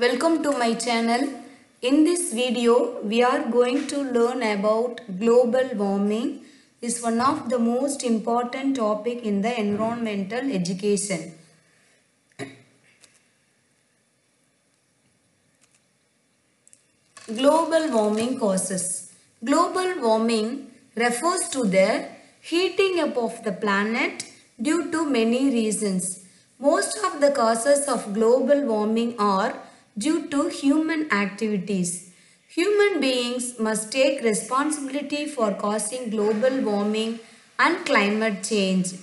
Welcome to my channel. In this video, we are going to learn about global warming. Is one of the most important topic in the environmental education. Global warming causes. Global warming refers to the heating up of the planet due to many reasons. Most of the causes of global warming are due to human activities. Human beings must take responsibility for causing global warming and climate change.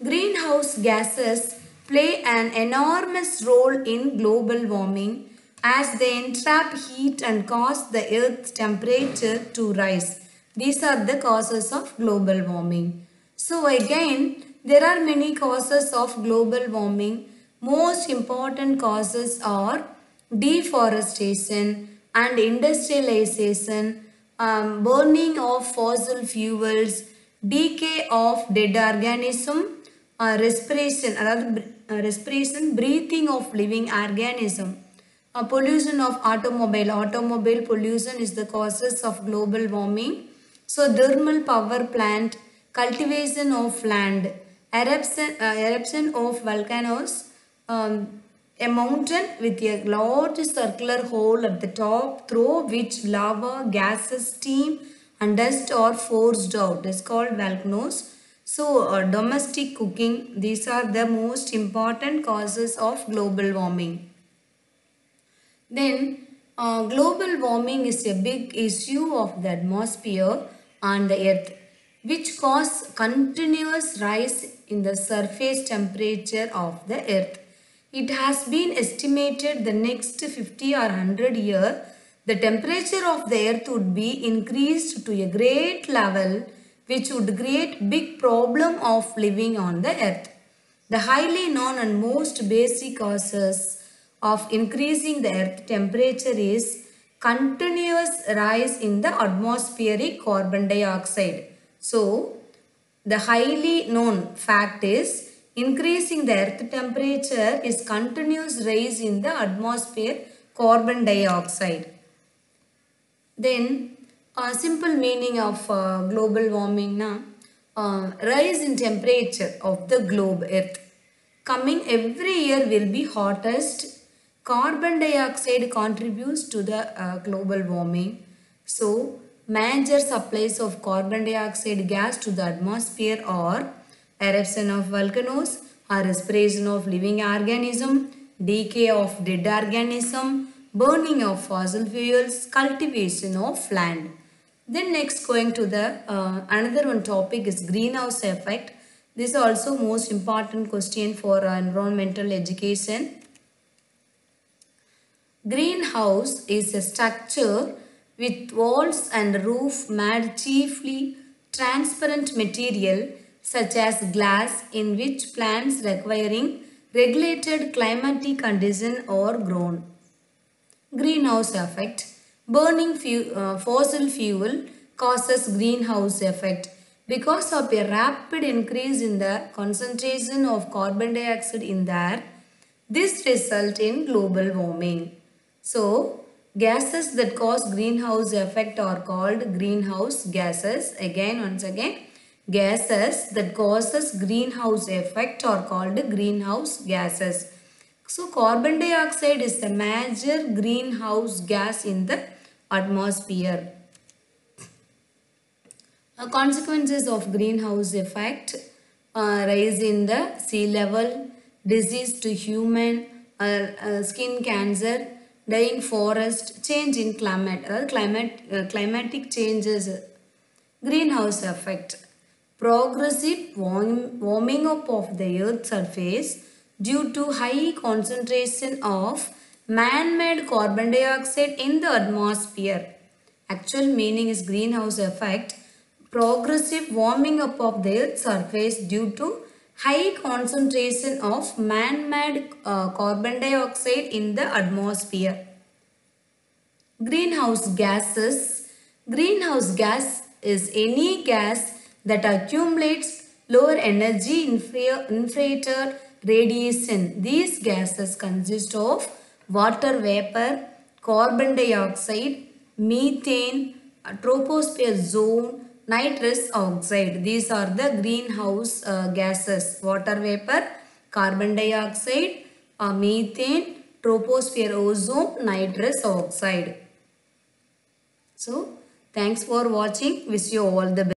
Greenhouse gases play an enormous role in global warming as they entrap heat and cause the earth's temperature to rise. These are the causes of global warming. So again, there are many causes of global warming. Most important causes are deforestation and industrialization, burning of fossil fuels, decay of dead organism, respiration, breathing of living organism. Pollution of automobile pollution is the causes of global warming. So thermal power plant, cultivation of land, eruption of volcanoes, a mountain with a large circular hole at the top through which lava, gases, steam and dust are forced out is called volcanoes. So domestic cooking, these are the most important causes of global warming. Then global warming is a big issue of the atmosphere on the earth which cause continuous rise in the surface temperature of the earth. It has been estimated the next 50 or 100 years the temperature of the earth would be increased to a great level which would create big problem of living on the earth. The highly known and most basic causes of increasing the earth temperature is continuous rise in the atmospheric carbon dioxide. So, the highly known fact is increasing the earth temperature is continuous rise in the atmosphere carbon dioxide. Then, simple meaning of global warming na, rise in temperature of the globe earth. Coming every year will be hottest. Carbon dioxide contributes to the global warming. So, major supplies of carbon dioxide gas to the atmosphere are eruption of volcanoes, or respiration of living organism, decay of dead organism, burning of fossil fuels, cultivation of land. Then next going to the another one topic is greenhouse effect. This is also most important question for environmental education. Greenhouse is a structure with walls and roof made chiefly transparent material such as glass in which plants requiring regulated climatic condition are grown. Greenhouse effect. Burning fossil fuel causes greenhouse effect because of a rapid increase in the concentration of carbon dioxide in the air. This results in global warming. So, gases that cause greenhouse effect are called greenhouse gases. Once again, gases that causes greenhouse effect are called greenhouse gases. So, carbon dioxide is the major greenhouse gas in the atmosphere. Consequences of greenhouse effect, rise in the sea level, disease to human, skin cancer, dying forest, change in climate, climatic changes. Greenhouse effect, progressive warming up of the earth's surface due to high concentration of man-made carbon dioxide in the atmosphere. Actual meaning is greenhouse effect, progressive warming up of the earth's surface due to high concentration of man-made carbon dioxide in the atmosphere. Greenhouse gases. Greenhouse gas is any gas that accumulates lower energy infrared radiation. These gases consist of water vapor, carbon dioxide, methane, troposphere zone, nitrous oxide. These are the greenhouse gases. Water vapor, carbon dioxide, methane, troposphere ozone, nitrous oxide. So, thanks for watching. Wish you all the best.